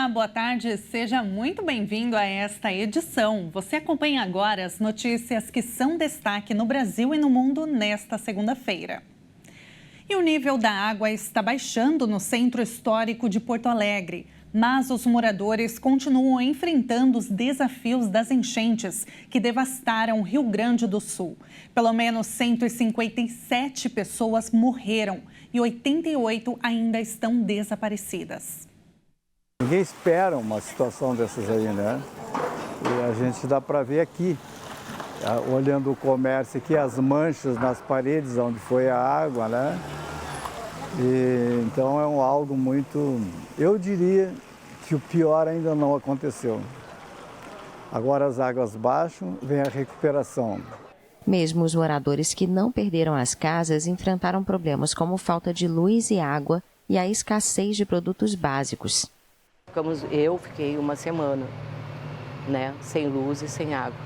boa tarde. Seja muito bem-vindo a esta edição. Você acompanha agora as notícias que são destaque no Brasil e no mundo nesta segunda-feira. E o nível da água está baixando no centro histórico de Porto Alegre, mas os moradores continuam enfrentando os desafios das enchentes que devastaram o Rio Grande do Sul. Pelo menos 157 pessoas morreram e 88 ainda estão desaparecidas. Ninguém espera uma situação dessas aí, né? E a gente dá para ver aqui, olhando o comércio aqui, as manchas nas paredes onde foi a água, né? E, então é algo muito... Eu diria que o pior ainda não aconteceu. Agora as águas baixam, vem a recuperação. Mesmo os moradores que não perderam as casas enfrentaram problemas como falta de luz e água e a escassez de produtos básicos. Eu fiquei uma semana, né, sem luz e sem água.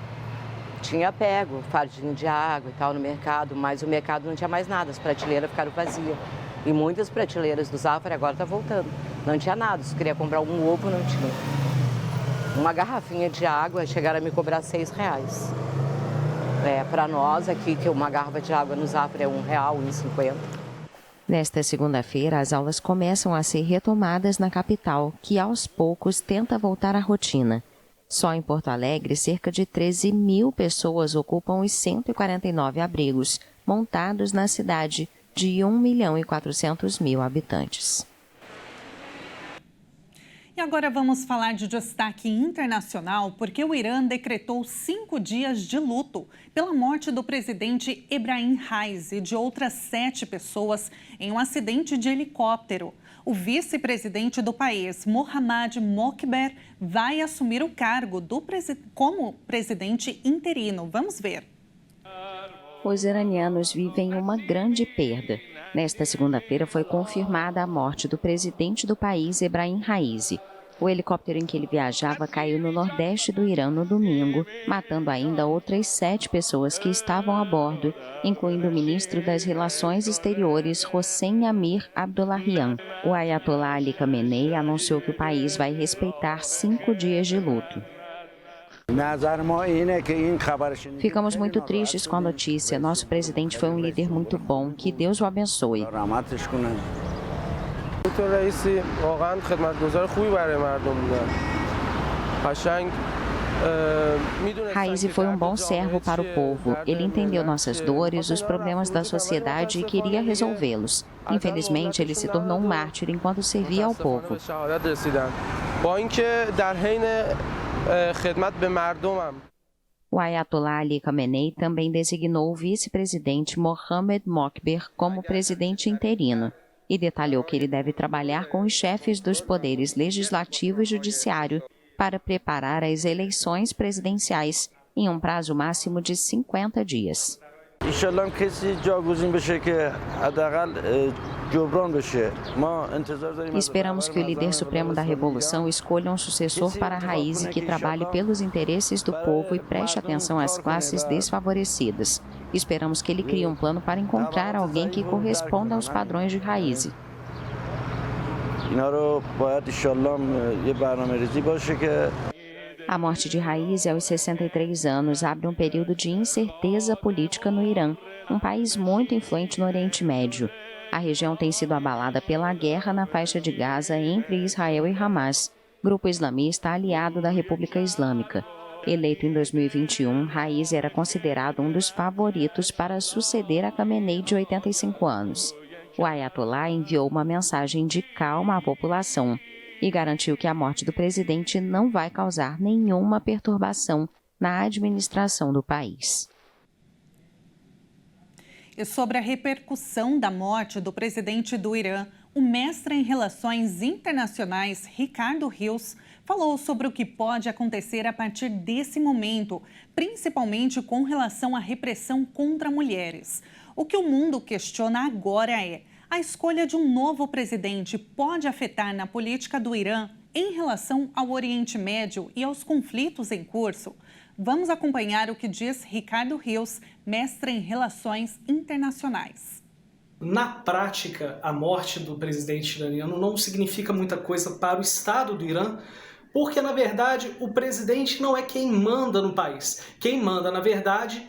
Tinha pego fardinho de água e tal no mercado, mas o mercado não tinha mais nada, as prateleiras ficaram vazias. E muitas prateleiras do Zafari agora estão voltando. Não tinha nada, se queria comprar um ovo, não tinha. Uma garrafinha de água chegaram a me cobrar R$6. Para nós aqui, que uma garrafa de água no Zafari é R$1, R$1,50. Nesta segunda-feira, as aulas começam a ser retomadas na capital, que aos poucos tenta voltar à rotina. Só em Porto Alegre, cerca de 13 mil pessoas ocupam os 149 abrigos montados na cidade de 1.400.000 habitantes. E agora vamos falar de destaque internacional, porque o Irã decretou 5 dias de luto pela morte do presidente Ebrahim Raisi e de outras 7 pessoas em um acidente de helicóptero. O vice-presidente do país, Mohammad Mokber, vai assumir o cargo como presidente interino. Vamos ver. Os iranianos vivem uma grande perda. Nesta segunda-feira foi confirmada a morte do presidente do país, Ebrahim Raisi. O helicóptero em que ele viajava caiu no nordeste do Irã no domingo, matando ainda outras 7 pessoas que estavam a bordo, incluindo o ministro das Relações Exteriores, Hossein Amir Abdollahian. O Ayatollah Ali Khamenei anunciou que o país vai respeitar 5 dias de luto. Ficamos muito tristes com a notícia. Nosso presidente foi um líder muito bom. Que Deus o abençoe. Raisi foi um bom servo para o povo. Ele entendeu nossas dores, os problemas da sociedade e queria resolvê-los. Infelizmente, ele se tornou um mártir enquanto servia ao povo. O Ayatollah Ali Khamenei também designou o vice-presidente Mohammad Mokber como presidente interino e detalhou que ele deve trabalhar com os chefes dos poderes legislativo e judiciário para preparar as eleições presidenciais em um prazo máximo de 50 dias. Esperamos que o líder supremo da revolução escolha um sucessor para Raisi que trabalhe pelos interesses do povo e preste atenção às classes desfavorecidas. Esperamos que ele crie um plano para encontrar alguém que corresponda aos padrões de Raisi. A morte de Raisi aos 63 anos abre um período de incerteza política no Irã, um país muito influente no Oriente Médio. A região tem sido abalada pela guerra na faixa de Gaza entre Israel e Hamas, grupo islamista aliado da República Islâmica. Eleito em 2021, Raisi era considerado um dos favoritos para suceder a Khamenei, de 85 anos. O Ayatollah enviou uma mensagem de calma à população e garantiu que a morte do presidente não vai causar nenhuma perturbação na administração do país. E sobre a repercussão da morte do presidente do Irã, o mestre em Relações Internacionais, Ricardo Rios, falou sobre o que pode acontecer a partir desse momento, principalmente com relação à repressão contra mulheres. O que o mundo questiona agora é: a escolha de um novo presidente pode afetar na política do Irã em relação ao Oriente Médio e aos conflitos em curso? Vamos acompanhar o que diz Ricardo Rios, mestre em Relações Internacionais. Na prática, a morte do presidente iraniano não significa muita coisa para o Estado do Irã, porque, na verdade, o presidente não é quem manda no país. Quem manda, na verdade,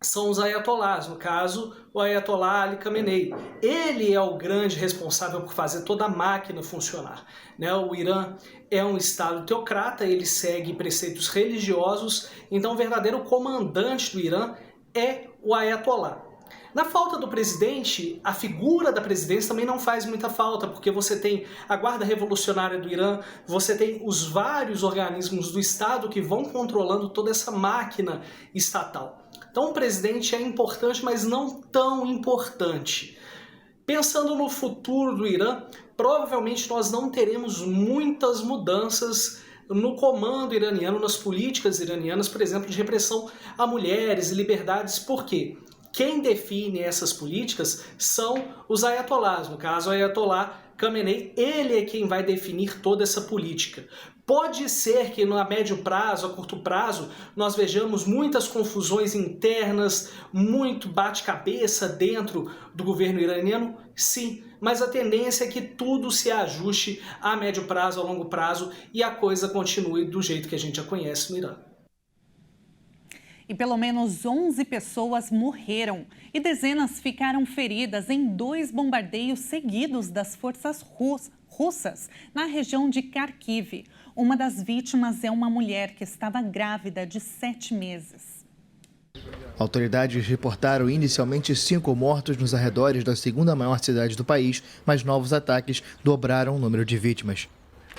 são os ayatolás, no caso, o Ayatollah Ali Khamenei. Ele é o grande responsável por fazer toda a máquina funcionar, né? O Irã é um Estado teocrata, ele segue preceitos religiosos, então o verdadeiro comandante do Irã é o Ayatollah. Na falta do presidente, a figura da presidência também não faz muita falta, porque você tem a Guarda Revolucionária do Irã, você tem os vários organismos do Estado que vão controlando toda essa máquina estatal. Então o presidente é importante, mas não tão importante. Pensando no futuro do Irã, provavelmente nós não teremos muitas mudanças no comando iraniano, nas políticas iranianas, por exemplo, de repressão a mulheres e liberdades. Por quê? Quem define essas políticas são os ayatolás, no caso o Ayatollah Khamenei, ele é quem vai definir toda essa política. Pode ser que a médio prazo, a curto prazo, nós vejamos muitas confusões internas, muito bate-cabeça dentro do governo iraniano, sim, mas a tendência é que tudo se ajuste a médio prazo, a longo prazo e a coisa continue do jeito que a gente já conhece no Irã. E pelo menos 11 pessoas morreram e dezenas ficaram feridas em 2 bombardeios seguidos das forças russas na região de Kharkiv. Uma das vítimas é uma mulher que estava grávida de 7 meses. Autoridades reportaram inicialmente 5 mortos nos arredores da segunda maior cidade do país, mas novos ataques dobraram o número de vítimas.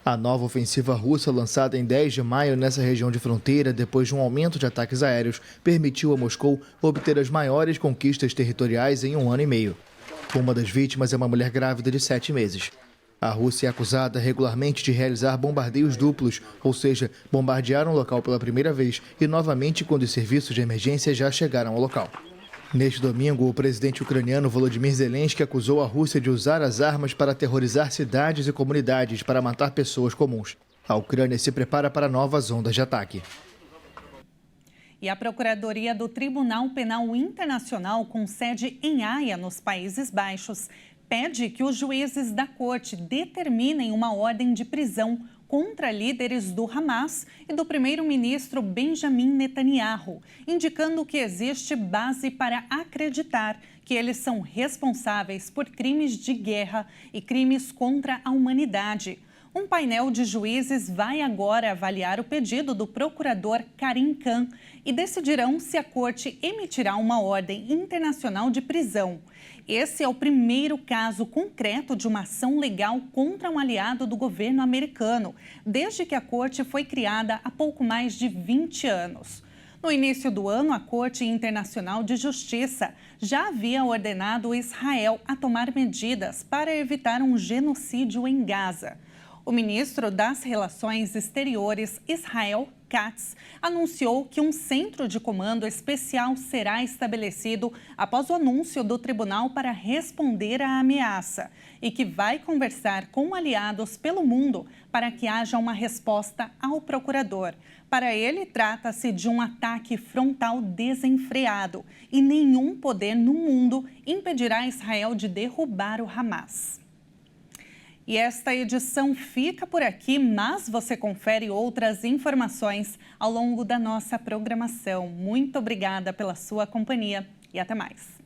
A nova ofensiva russa, lançada em 10 de maio nessa região de fronteira, depois de um aumento de ataques aéreos, permitiu a Moscou obter as maiores conquistas territoriais em 1 ano e meio. Uma das vítimas é uma mulher grávida de 7 meses. A Rússia é acusada regularmente de realizar bombardeios duplos, ou seja, bombardear um local pela primeira vez e novamente quando os serviços de emergência já chegaram ao local. Neste domingo, o presidente ucraniano Volodymyr Zelensky acusou a Rússia de usar as armas para aterrorizar cidades e comunidades para matar pessoas comuns. A Ucrânia se prepara para novas ondas de ataque. E a Procuradoria do Tribunal Penal Internacional, com sede em Haia, nos Países Baixos, pede que os juízes da corte determinem uma ordem de prisão contra líderes do Hamas e do primeiro-ministro Benjamin Netanyahu, indicando que existe base para acreditar que eles são responsáveis por crimes de guerra e crimes contra a humanidade. Um painel de juízes vai agora avaliar o pedido do procurador Karim Khan e decidirão se a corte emitirá uma ordem internacional de prisão. Esse é o primeiro caso concreto de uma ação legal contra um aliado do governo americano, desde que a corte foi criada há pouco mais de 20 anos. No início do ano, a Corte Internacional de Justiça já havia ordenado Israel a tomar medidas para evitar um genocídio em Gaza. O ministro das Relações Exteriores, Israel Katz, anunciou que um centro de comando especial será estabelecido após o anúncio do tribunal para responder à ameaça e que vai conversar com aliados pelo mundo para que haja uma resposta ao procurador. Para ele, trata-se de um ataque frontal desenfreado e nenhum poder no mundo impedirá Israel de derrubar o Hamas. E esta edição fica por aqui, mas você confere outras informações ao longo da nossa programação. Muito obrigada pela sua companhia e até mais.